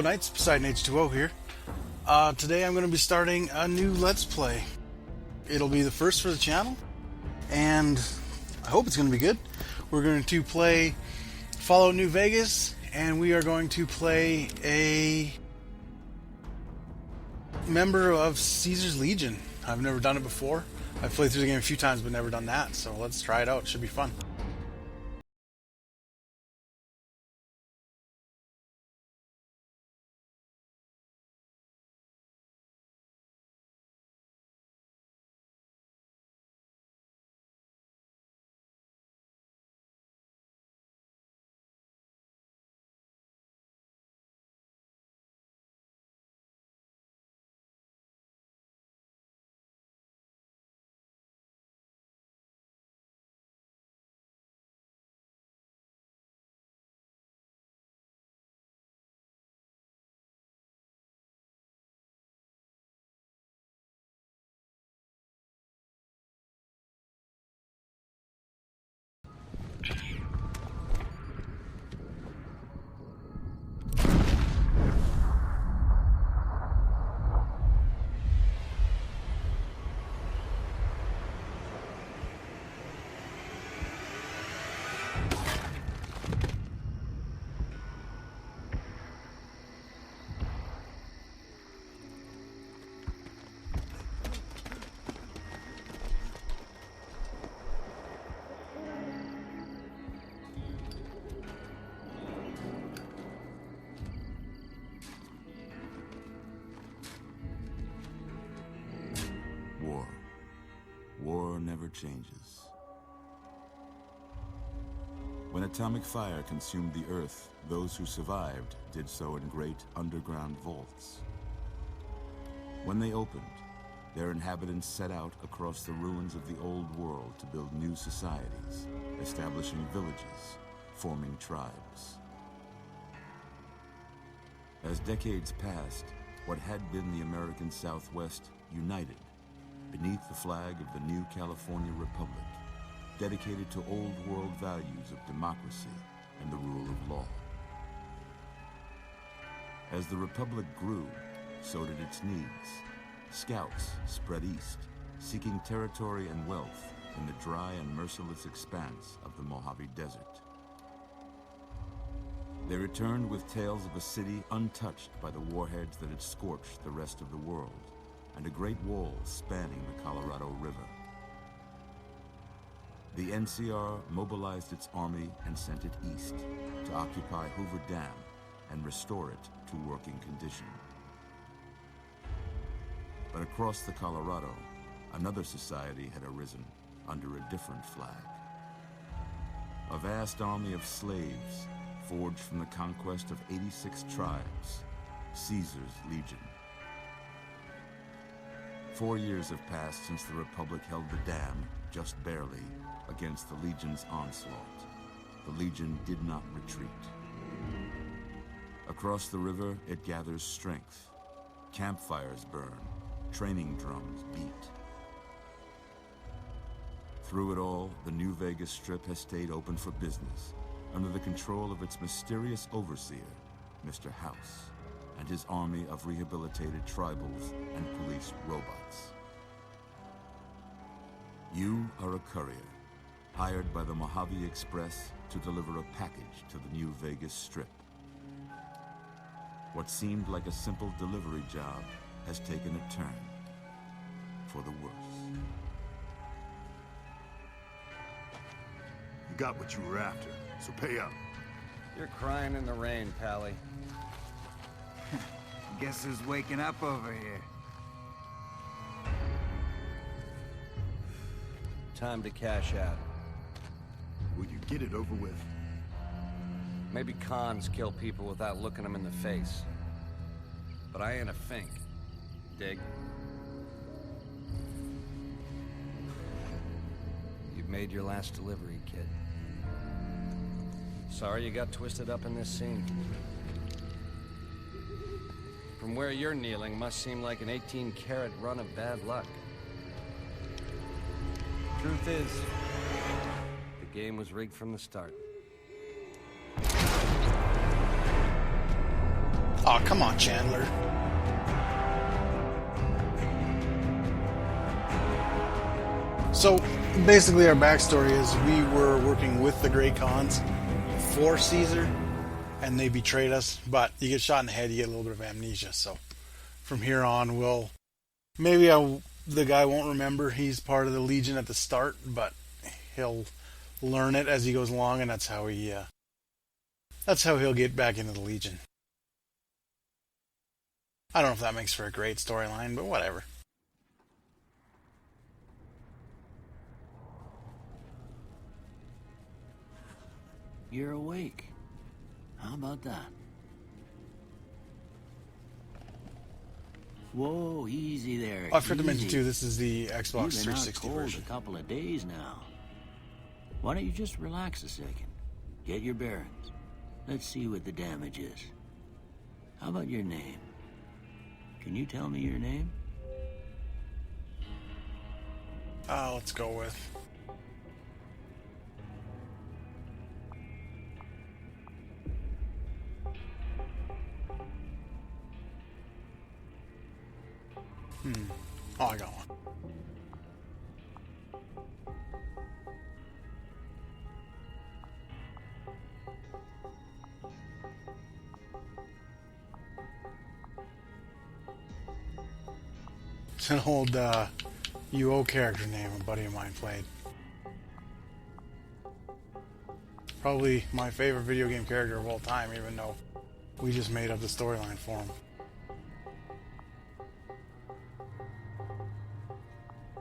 Knights, Poseidon H2O here. Today I'm going to be starting a new Let's Play. It'll be the first for the channel, and I hope it's going to be good. We're going to play Fallout New Vegas, and we are going to play a member of Caesar's Legion. I've never done it before. I've played through the game a few times, but never done that, so let's try it out. It should be fun. War never changes. When atomic fire consumed the Earth, those who survived did so in great underground vaults. When they opened, their inhabitants set out across the ruins of the old world to build new societies, establishing villages, forming tribes. As decades passed, what had been the American Southwest united beneath the flag of the new California Republic, dedicated to old world values of democracy and the rule of law. As the Republic grew, so did its needs. Scouts spread east, seeking territory and wealth in the dry and merciless expanse of the Mojave Desert. They returned with tales of a city untouched by the warheads that had scorched the rest of the world, and a great wall spanning the Colorado River. The NCR mobilized its army and sent it east to occupy Hoover Dam and restore it to working condition. But across the Colorado, another society had arisen under a different flag. A vast army of slaves forged from the conquest of 86 tribes, Caesar's Legion. 4 years have passed since the Republic held the dam, just barely, against the Legion's onslaught. The Legion did not retreat. Across the river, it gathers strength. Campfires burn, training drums beat. Through it all, the New Vegas Strip has stayed open for business, under the control of its mysterious overseer, Mr. House, and his army of rehabilitated tribals and police robots. You are a courier, hired by the Mojave Express to deliver a package to the New Vegas Strip. What seemed like a simple delivery job has taken a turn for the worse. You got what you were after, so pay up. You're crying in the rain, Pally. Guess who's waking up over here? Time to cash out. Will you get it over with? Maybe cons kill people without looking them in the face. But I ain't a fink. Dig? You've made your last delivery, kid. Sorry you got twisted up in this scene. From where you're kneeling must seem like an 18-carat run of bad luck. Truth is, the game was rigged from the start. Oh, come on, Chandler. So, basically our backstory is we were working with the Grey Khans for Caesar, and they betrayed us, but you get shot in the head, you get a little bit of amnesia, so from here on, the guy won't remember he's part of the Legion at the start, but he'll learn it as he goes along, and that's how he'll get back into the Legion. I don't know if that makes for a great storyline, but whatever. You're awake. How about that? Whoa, easy there. Oh, I forgot to mention easy. too, this is the Xbox You've been 360 out cold version. a couple of days now. Why don't you just relax a second? Get your bearings. Let's see what the damage is. How about your name? Can you tell me your name? Let's go with... Oh, I got one. It's an old UO character name a buddy of mine played. Probably my favorite video game character of all time, even though we just made up the storyline for him.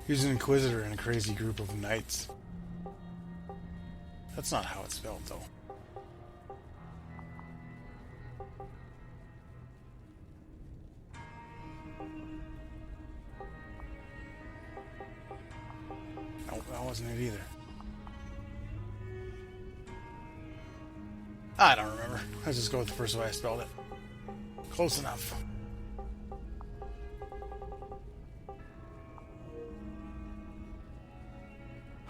He's an inquisitor in a crazy group of knights. That's not how it's spelled, though. Nope, that wasn't it either. I don't remember. Let's just go with the first way I spelled it. Close enough.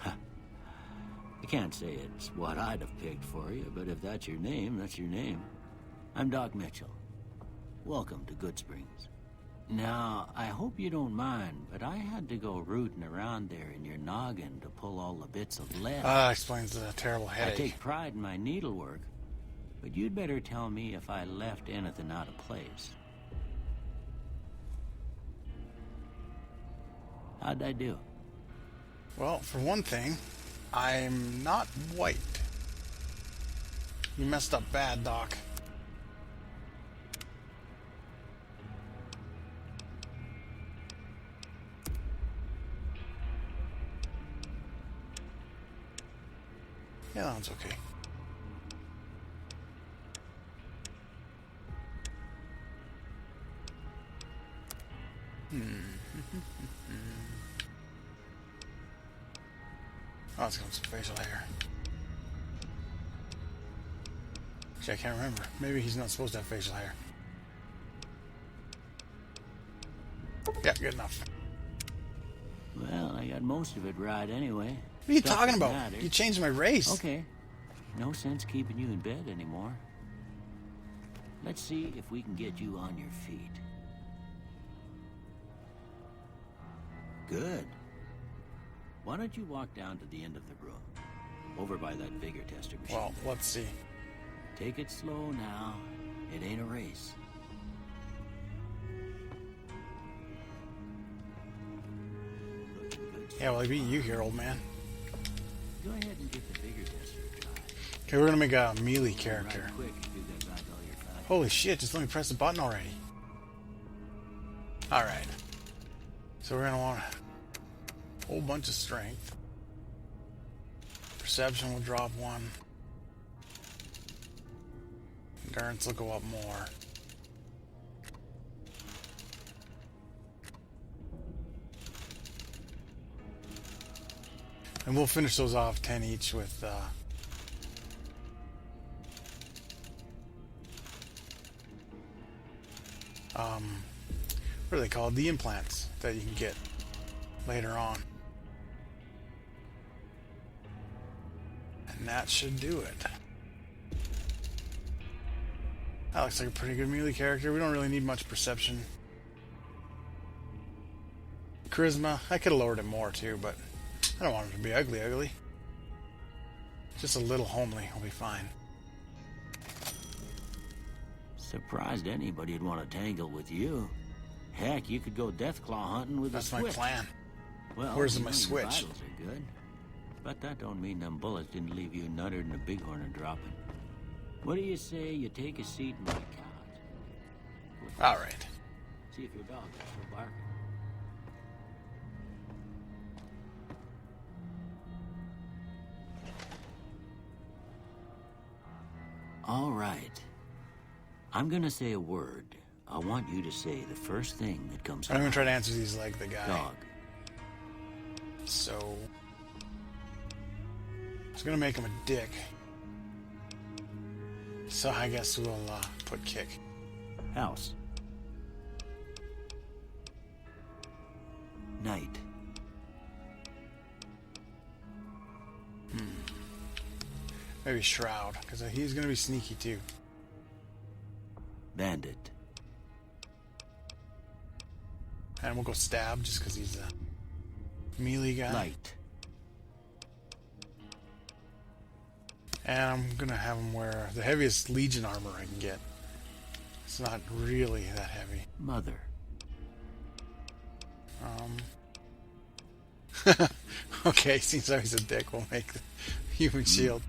I can't say it's what I'd have picked for you, but if that's your name, that's your name. I'm Doc Mitchell. Welcome to Goodsprings. Now, I hope you don't mind, but I had to go rooting around there in your noggin to pull all the bits of lead. Explains the terrible I headache. take pride in my needlework, but you'd better tell me if I left anything out of place. How'd I do? Well, for one thing, I'm not white. You messed up bad, Doc. Yeah, that one's okay. Oh, it's got some facial hair. Actually, I can't remember. Maybe he's not supposed to have facial hair. Yeah, good enough. Well, I got most of it right anyway. What are you Stuff talking that about? matters. You changed my race. Okay. No sense keeping you in bed anymore. Let's see if we can get you on your feet. Good. Why don't you walk down to the end of the room? Over by that vigor tester machine. Well, let's see. Take it slow now. It ain't a race. Looking good. Yeah, well, I beat you here, old man. Go ahead and give the vigor tester a try. Okay, we're gonna make a melee character. Right quick if you got back all your fat. Holy shit, just let me press the button already. Alright. So we're gonna want a whole bunch of strength. Perception will drop one. Endurance will go up more. And we'll finish those off 10 each with what are they called? The implants that you can get later on. And that should do it. That looks like a pretty good melee character. We don't really need much perception. Charisma, I could have lowered it more too, but I don't want him to be ugly. Just a little homely will be fine. Surprised anybody'd want to tangle with you. Heck, you could go Deathclaw hunting with That's a my switch. plan. Well, Where's you my know your switch? vitals are good. But that don't mean them bullets didn't leave you nuttered and a bighorn are dropping. What do you say you take a seat in my couch? All right. See if your dog is still barking. All right. I'm gonna say a word. I want you to say the first thing that comes I'm to gonna mind. try to answer these like the guy. Dog. So I was gonna make him a dick. So I guess we'll put kick. House. Night. Maybe Shroud, because he's gonna be sneaky too. Bandit. And we'll go Stab just because he's a melee guy. Light. And I'm gonna have him wear the heaviest Legion armor I can get. It's not really that heavy. Mother. Okay, seems like he's a dick. We'll make the human shield.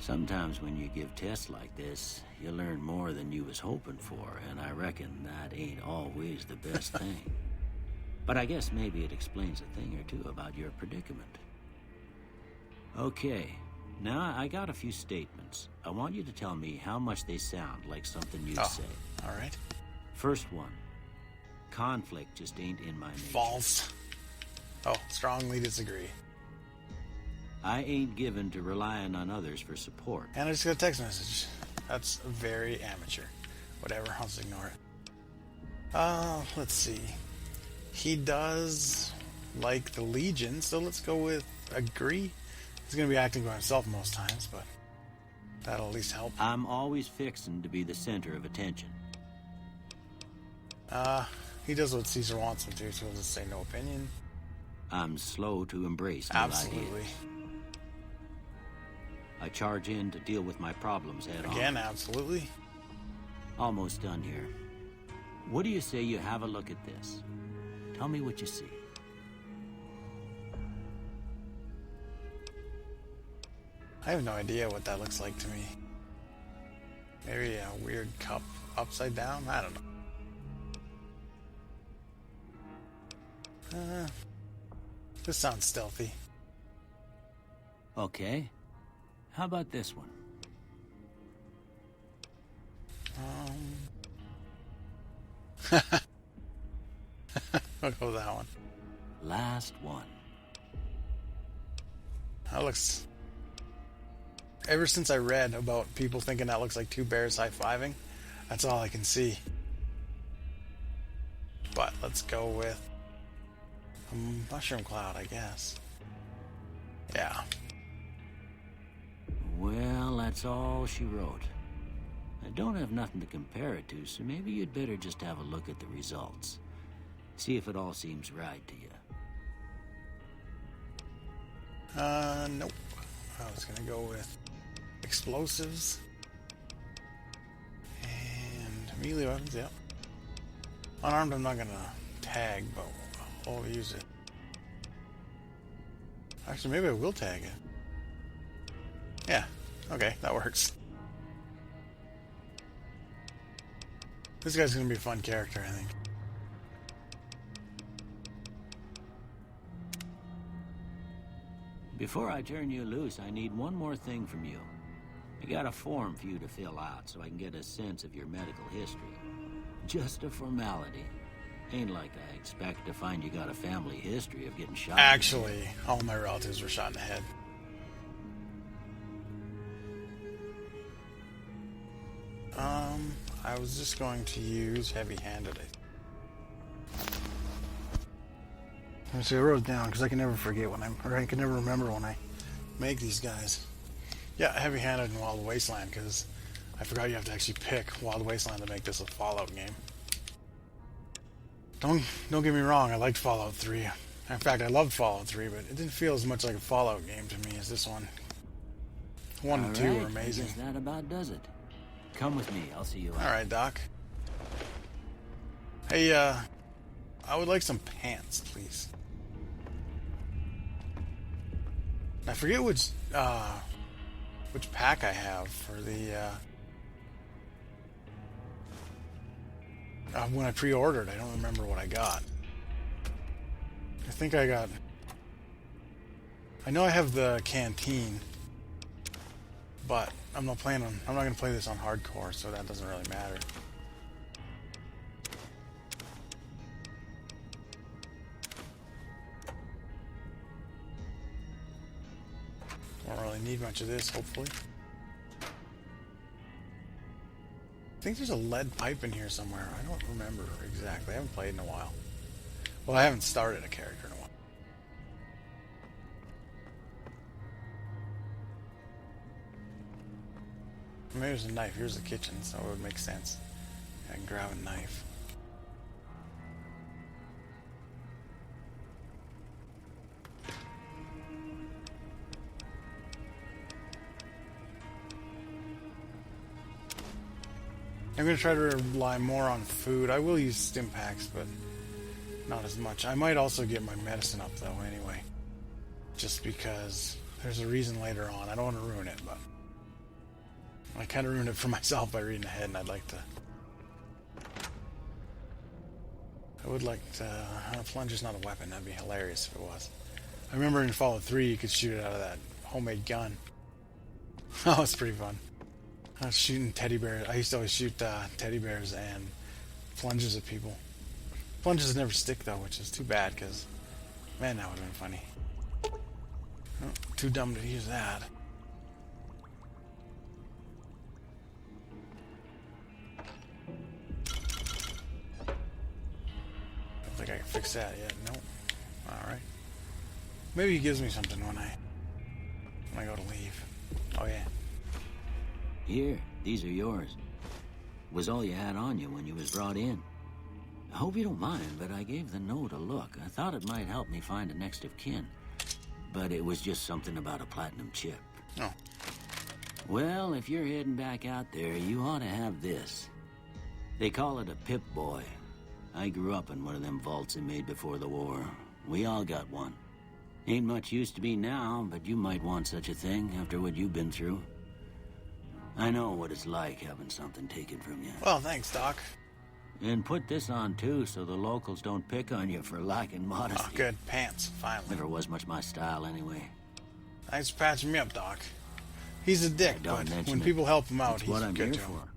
Sometimes when you give tests like this, you learn more than you was hoping for, and I reckon that ain't always the best thing. But I guess maybe it explains a thing or two about your predicament. Okay, now I got a few statements. I want you to tell me how much they sound like something you'd say. All right. First one. Conflict just ain't in my nature. False. Oh, strongly disagree. I ain't given to relying on others for support. And I just got a text message. That's very amateur. Whatever, I'll just ignore it. Let's see. He does like the Legion, so let's go with agree. He's going to be acting by himself most times, but that'll at least help. I'm always fixing to be the center of attention. He does what Caesar wants him to, so we'll just say no opinion. I'm slow to embrace new Absolutely. ideas. I charge in to deal with my problems head on. Again, absolutely. Almost done here. What do you say you have a look at this? Tell me what you see. I have no idea what that looks like to me. Maybe a weird cup upside down? I don't know. This sounds stealthy. Okay. How about this one? I'll go with that one. Last one. That looks... Ever since I read about people thinking that looks like two bears high-fiving, that's all I can see. But let's go with a mushroom cloud, I guess. Yeah. Well, that's all she wrote. I don't have nothing to compare it to, so maybe you'd better just have a look at the results. See if it all seems right to you. Nope. I was gonna go with explosives and melee weapons, yep. Unarmed I'm not gonna tag, but I'll use it. Actually, maybe I will tag it. Yeah, okay, that works. This guy's gonna be a fun character, I think. Before I turn you loose, I need one more thing from you. I got a form for you to fill out so I can get a sense of your medical history. Just a formality. Ain't like I expect to find you got a family history of getting shot. Actually, all my relatives were shot in the head. I was just going to use heavy-handed. So I wrote it down because I can never forget when I can never remember when I make these guys. Yeah, heavy-handed in Wild Wasteland because I forgot you have to actually pick Wild Wasteland to make this a Fallout game. Don't get me wrong, I liked Fallout 3. In fact, I loved Fallout 3, but it didn't feel as much like a Fallout game to me as this one. 1 and 2 were amazing. I guess that about does it. Come with me, I'll see you out. Alright, Doc. Hey, I would like some pants, please. I forget which pack I have for the, when I pre-ordered. I don't remember what I got. I think I got... I know I have the canteen, but I'm not going to play this on hardcore, so that doesn't really matter. Don't really need much of this, hopefully. I think there's a lead pipe in here somewhere. I don't remember exactly. I haven't played in a while. Well, I haven't started a character in a while. Maybe there's a knife. Here's the kitchen, so it would make sense. I can grab a knife. I'm going to try to rely more on food. I will use stim packs, but not as much. I might also get my medicine up, though, anyway. Just because there's a reason later on. I don't want to ruin it, but I kind of ruined it for myself by reading ahead, and I'd like to... I would like to... A plunger's not a weapon. That'd be hilarious if it was. I remember in Fallout 3, you could shoot it out of that homemade gun. Oh, it's pretty fun. I was shooting teddy bears. I used to always shoot teddy bears and plunges at people. Plunges never stick, though, which is too bad, because, man, that would have been funny. Oh, too dumb to use that. Don't think I can fix that yet. Nope. Alright. Maybe he gives me something when I go to leave. Oh, yeah. Here, these are yours. Was all you had on you when you was brought in. I hope you don't mind, but I gave the note a look. I thought it might help me find a next of kin. But it was just something about a platinum chip. Oh. Well, if you're heading back out there, you ought to have this. They call it a Pip-Boy. I grew up in one of them vaults they made before the war. We all got one. Ain't much use to be now, but you might want such a thing after what you've been through. I know what it's like having something taken from you. Well, thanks, Doc. And put this on, too, so the locals don't pick on you for lacking modesty. Oh, good. Pants, finally. Never was much my style, anyway. Thanks for patching me up, Doc. He's a dick, but when people help him out, he's what I'm good here to him. for.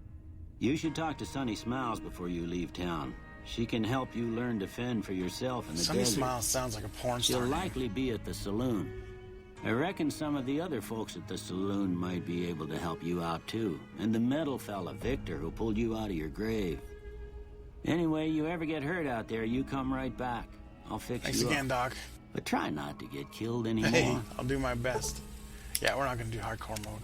You should talk to Sunny Smiles before you leave town. She can help you learn to fend for yourself in the Sunny desert. Smiles sounds like a porn She'll star. likely be at the saloon. I reckon some of the other folks at the saloon might be able to help you out, too. And the metal fella, Victor, who pulled you out of your grave. Anyway, you ever get hurt out there, you come right back. I'll fix Thanks you again, up. Doc. But try not to get killed anymore. Hey, I'll do my best. Yeah, we're not going to do hardcore mode.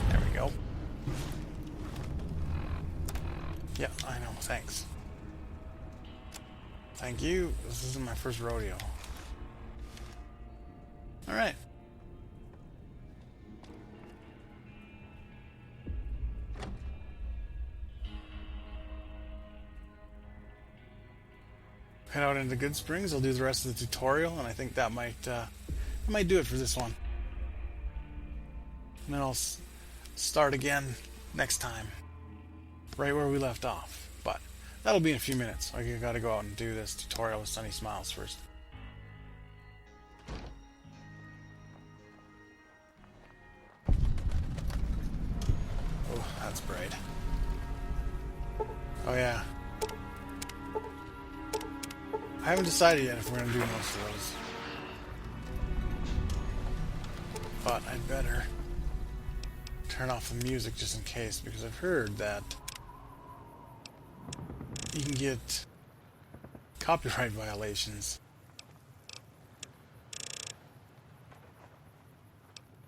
There we go. Yeah, I know. Thanks. Thank you. This isn't my first rodeo. All right. Head out into Goodsprings. I'll do the rest of the tutorial, and I think that might do it for this one. And then I'll start again next time, right where we left off. But that'll be in a few minutes. I got to go out and do this tutorial with Sunny Smiles first. Oh, that's bright. Oh yeah. I haven't decided yet if we're going to do most of those. But I'd better turn off the music just in case, because I've heard that you can get copyright violations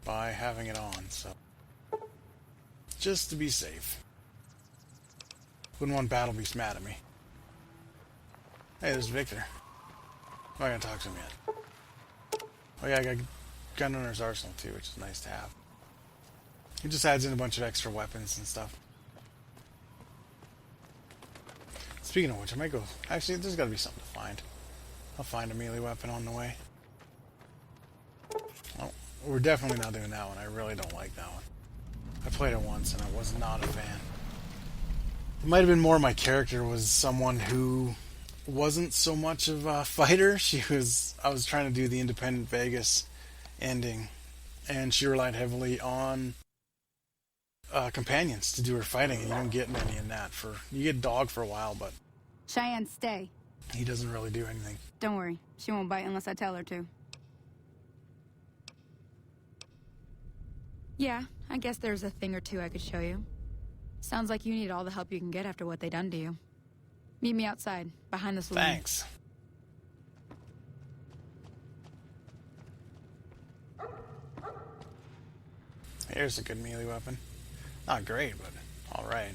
by having it on, so just to be safe. Wouldn't want Battle Beast mad at me. Hey, there's Victor. I'm not gonna talk to him yet. Oh yeah, I got gun owner's arsenal too, which is nice to have. He just adds in a bunch of extra weapons and stuff. Speaking of which, I might go... Actually, there's got to be something to find. I'll find a melee weapon on the way. Oh, we're definitely not doing that one. I really don't like that one. I played it once and I was not a fan. It might have been more my character was someone who wasn't so much of a fighter. I was trying to do the Independent Vegas ending, and she relied heavily on companions to do her fighting, and you don't get many in that. You get Dog for a while, but Cheyenne, stay. he doesn't really do anything. Don't worry. She won't bite unless I tell her to. Yeah, I guess there's a thing or two I could show you. Sounds like you need all the help you can get after what they done to you. Meet me outside, behind the saloon. Thanks. Here's a good melee weapon. Not great, but alright.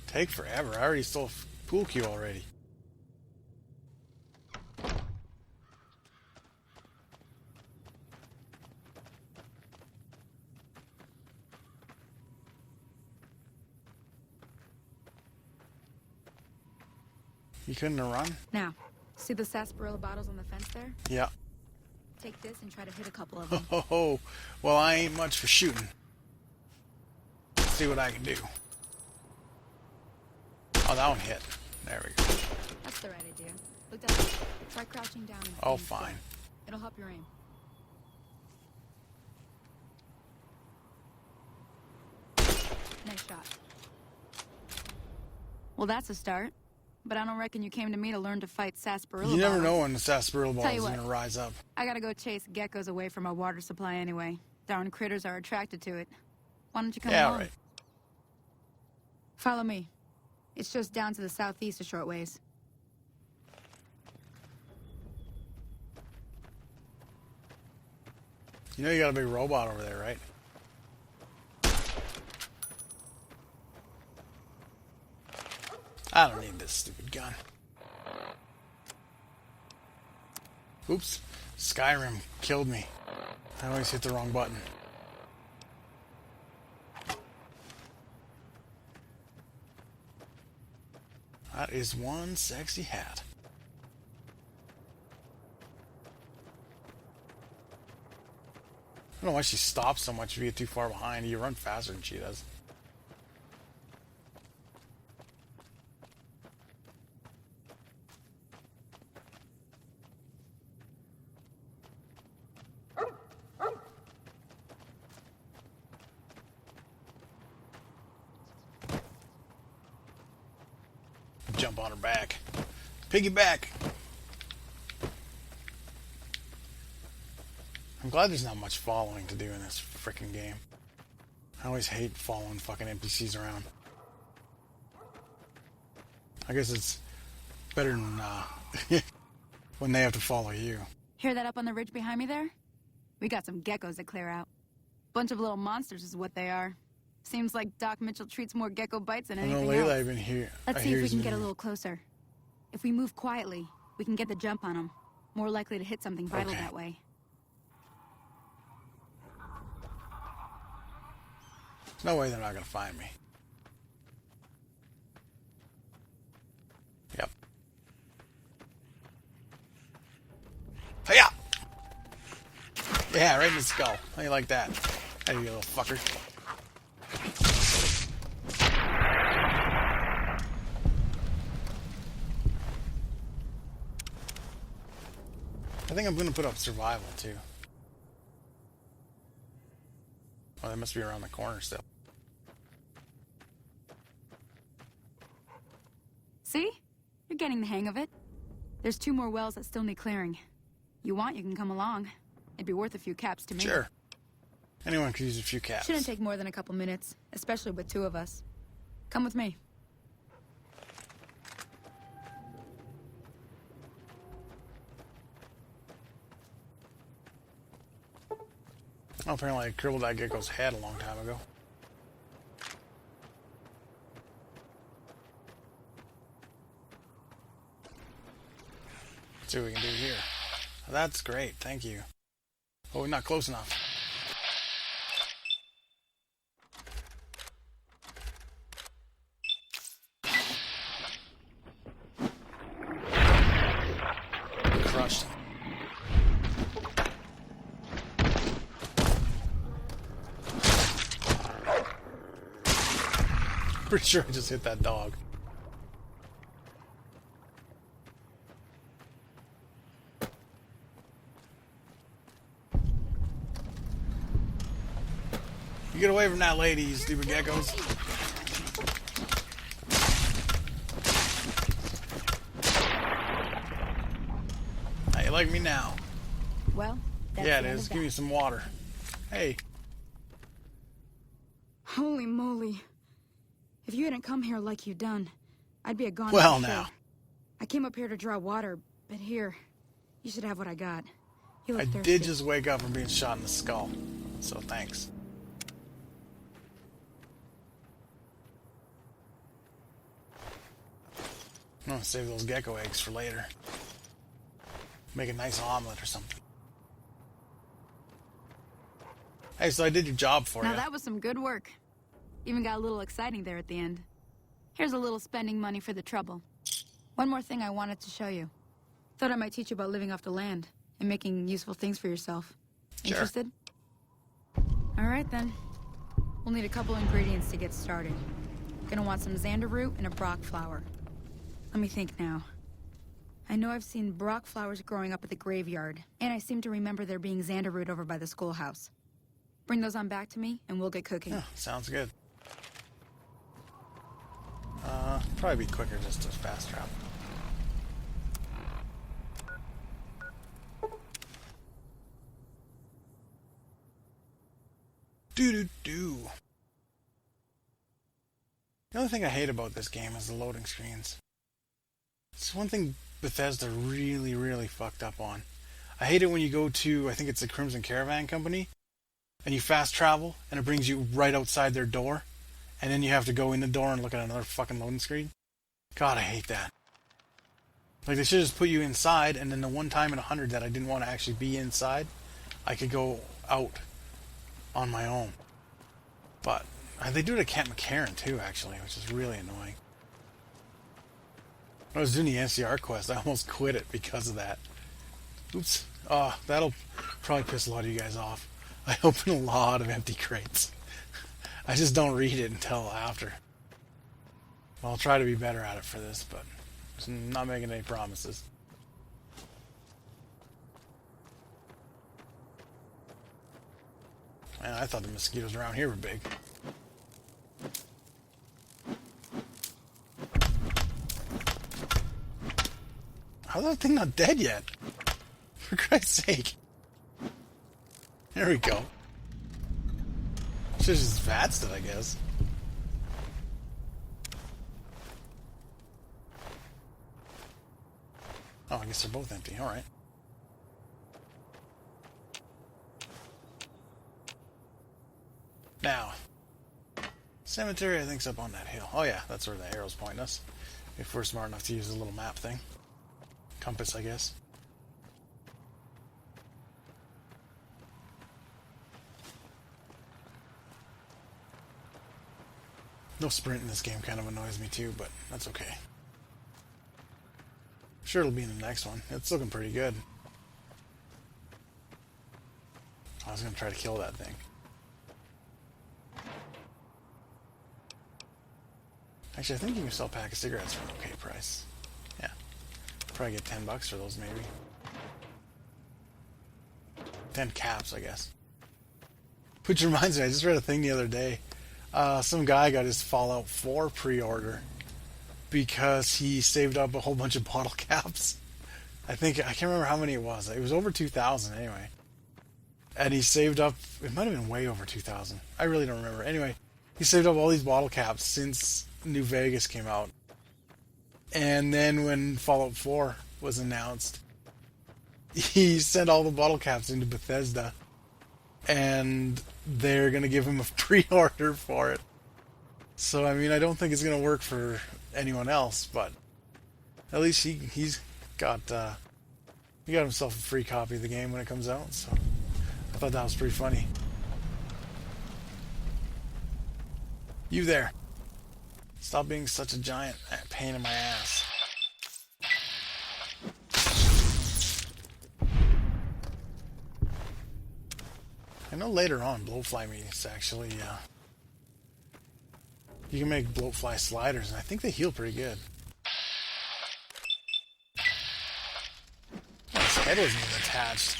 Take forever. I already stole a pool cue already. You couldn't have run? Now, see the sarsaparilla bottles on the fence there? Yeah. Take this and try to hit a couple of them. Oh, well, I ain't much for shooting. Let's see what I can do. Oh, that one hit. There we go. That's the right idea. Look down. Try crouching down. And Oh, aim still. fine. It'll help your aim. Nice shot. Well, that's a start. But I don't reckon you came to me to learn to fight sarsaparilla You never know bottles. when the sarsaparilla ball Tell you is what. going to rise up. I gotta go chase geckos away from our water supply anyway. Darn critters are attracted to it. Why don't you come Yeah, along? right. Follow me. It's just down to the southeast a short ways. You know you got a big robot over there, right? I don't need this stupid gun. Oops. Skyrim killed me. I always hit the wrong button. That is one sexy hat. I don't know why she stops so much if you get too far behind. You run faster than she does. Jump on her back. Piggyback. I'm glad there's not much following to do in this frickin' game. I always hate following fucking NPCs around. I guess it's better than when they have to follow you. Hear that up on the ridge behind me there? We got some geckos to clear out. Bunch of little monsters is what they are. Seems like Doc Mitchell treats more gecko bites than I know anything lately else. I've been here. Let's see if we can get a little closer. If we move quietly, we can get the jump on them. More likely to hit something vital Okay. that way. No way they're not gonna find me. Yep. Hiya! Yeah, right in the skull. How you like that? Hey, you little fucker. I think I'm gonna put up survival too. Oh, that must be around the corner still. See? You're getting the hang of it. There's 2 more wells that still need clearing. You want, you can come along. It'd be worth a few caps to me. Sure. Anyone could use a few cats. Shouldn't take more than a couple minutes, especially with two of us. Come with me. Oh, apparently I crippled that gecko's head a long time ago. Let's see what we can do here. That's great, thank you. Oh, we're not close enough. Crushed. Pretty sure I just hit that dog. You get away from that lady, you stupid geckos. How you like me now? Well, that's Yeah, it the end is. of Give me that. some water. Hey. Holy moly. If you hadn't come here like you done, I'd be a goner Well, for now. sure. I came up here to draw water, but here, you should have what I got. You look I thirsty. did just wake up from being shot in the skull. So thanks. I'm gonna save those gecko eggs for later. Make a nice omelet or something. Hey, so I did your job for Now you. that was some good work. Even got a little exciting there at the end. Here's a little spending money for the trouble. One more thing I wanted to show you. Thought I might teach you about living off the land and making useful things for yourself. Sure. Interested? All right then. We'll need a couple ingredients to get started. Gonna want some xander root and a brock flower. Let me think now. I know I've seen brock flowers growing up at the graveyard, and I seem to remember there being xander root over by the schoolhouse. Bring those on back to me, and we'll get cooking. Yeah, sounds good. Probably be quicker just to fast travel. Do-do-do. The only thing I hate about this game is the loading screens. It's one thing Bethesda really, really fucked up on. I hate it when you go to, I think it's the Crimson Caravan Company, and you fast travel, and it brings you right outside their door, and then you have to go in the door and look at another fucking loading screen. God, I hate that. Like, they should just put you inside, and then the one time in 100 that I didn't want to actually be inside, I could go out on my own. But they do it at Camp McCarran too, actually, which is really annoying. When I was doing the NCR quest, I almost quit it because of that. Oops. Oh, that'll probably piss a lot of you guys off. I open a lot of empty crates. I just don't read it until after. Well, I'll try to be better at it for this, but I'm not making any promises. Man, I thought the mosquitoes around here were big. How's that thing not dead yet? For Christ's sake. There we go. It's just vatsed it, I guess. Oh, I guess they're both empty. Alright. Now, cemetery I think's up on that hill. Oh yeah, that's where the arrow's pointing us. If we're smart enough to use the little map thing. Compass, I guess. No sprint in this game kind of annoys me too, but that's okay. Sure, it'll be in the next one. It's looking pretty good. I was going to try to kill that thing. Actually, I think you can sell a pack of cigarettes for an okay price. Yeah. Probably get $10 for those, maybe. 10 caps, I guess. Which reminds me, I just read a thing the other day. Some guy got his Fallout 4 pre-order because he saved up a whole bunch of bottle caps. I can't remember how many it was. It was over 2,000 anyway. And he saved up, it might have been way over 2,000. I really don't remember. Anyway, he saved up all these bottle caps since New Vegas came out. And then when Fallout 4 was announced, he sent all the bottle caps into Bethesda. And they're going to give him a pre-order for it. So, I mean, I don't think it's going to work for anyone else, but at least he's got he got himself a free copy of the game when it comes out. So I thought that was pretty funny. You there. Stop being such a giant pain in my ass. I know later on blowfly meats actually you can make blowfly sliders, and I think they heal pretty good. His head wasn't even attached.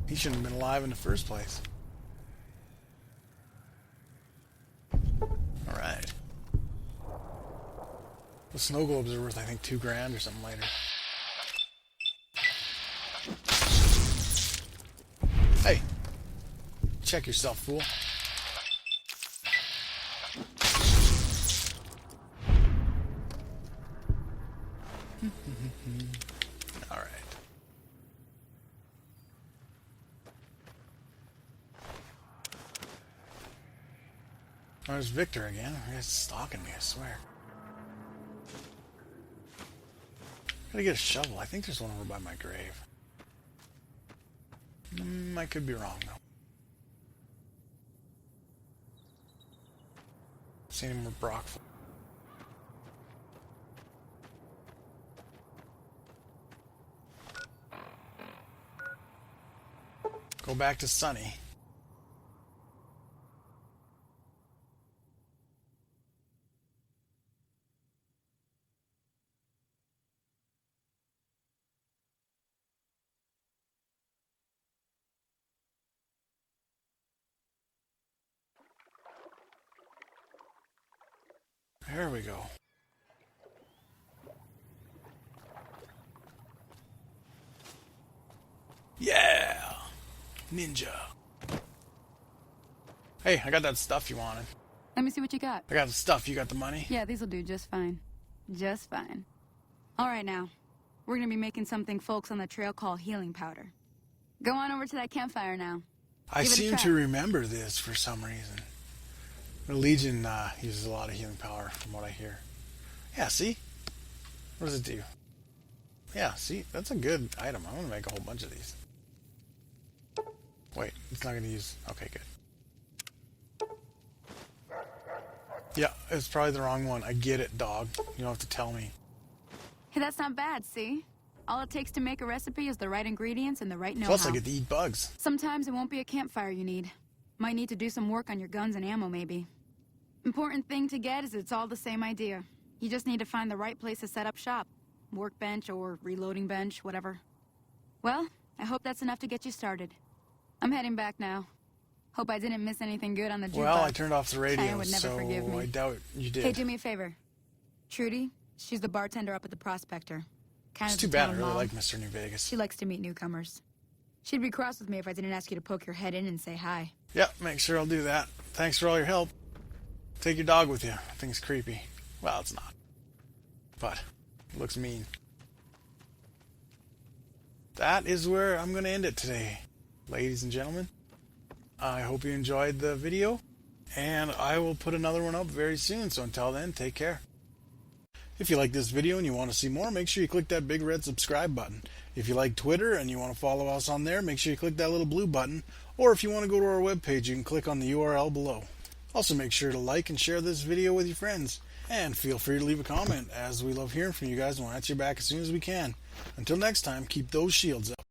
He shouldn't have been alive in the first place. Alright. The snow globes are worth, I think, $2,000 or something later. Hey! Check yourself, fool. Alright. Oh, there's Victor again. He's stalking me, I swear. Gotta get a shovel. I think there's one over by my grave. I could be wrong, though. Seen him with Brock. Go back to Sunny. There we go. Yeah! Ninja. Hey, I got that stuff you wanted. Let me see what you got. I got the stuff. You got the money? Yeah, these will do just fine. Just fine. All right, now. We're gonna be making something folks on the trail call healing powder. Go on over to that campfire now. I Give it a seem try. to remember this for some reason. The Legion uses a lot of healing power, from what I hear. Yeah, see? What does it do? Yeah, see? That's a good item. I want to make a whole bunch of these. Wait, it's not going to use... Okay, good. Yeah, it's probably the wrong one. I get it, dog. You don't have to tell me. Hey, that's not bad, see? All it takes to make a recipe is the right ingredients and the right know-how. Plus, I get to eat bugs. Sometimes it won't be a campfire you need. Might need to do some work on your guns and ammo, maybe. Important thing to get is it's all the same idea. You just need to find the right place to set up shop. Workbench or reloading bench, whatever. Well, I hope that's enough to get you started. I'm heading back now. Hope I didn't miss anything good on the jukebox. Well, I turned off the radio, Cheyenne would never so forgive me. I doubt you did. Hey, do me a favor. Trudy, she's the bartender up at the Prospector. Kind It's of too the bad. I town really mom. like Mr. New Vegas. She likes to meet newcomers. She'd be cross with me if I didn't ask you to poke your head in and say hi. Yep, make sure I'll do that. Thanks for all your help. Take your dog with you. I think it's creepy. Well, it's not. But it looks mean. That is where I'm going to end it today, ladies and gentlemen. I hope you enjoyed the video, and I will put another one up very soon. So until then, take care. If you like this video and you want to see more, make sure you click that big red subscribe button. If you like Twitter and you want to follow us on there, make sure you click that little blue button. Or if you want to go to our webpage, you can click on the URL below. Also, make sure to like and share this video with your friends. And feel free to leave a comment, as we love hearing from you guys and we'll answer you back as soon as we can. Until next time, keep those shields up.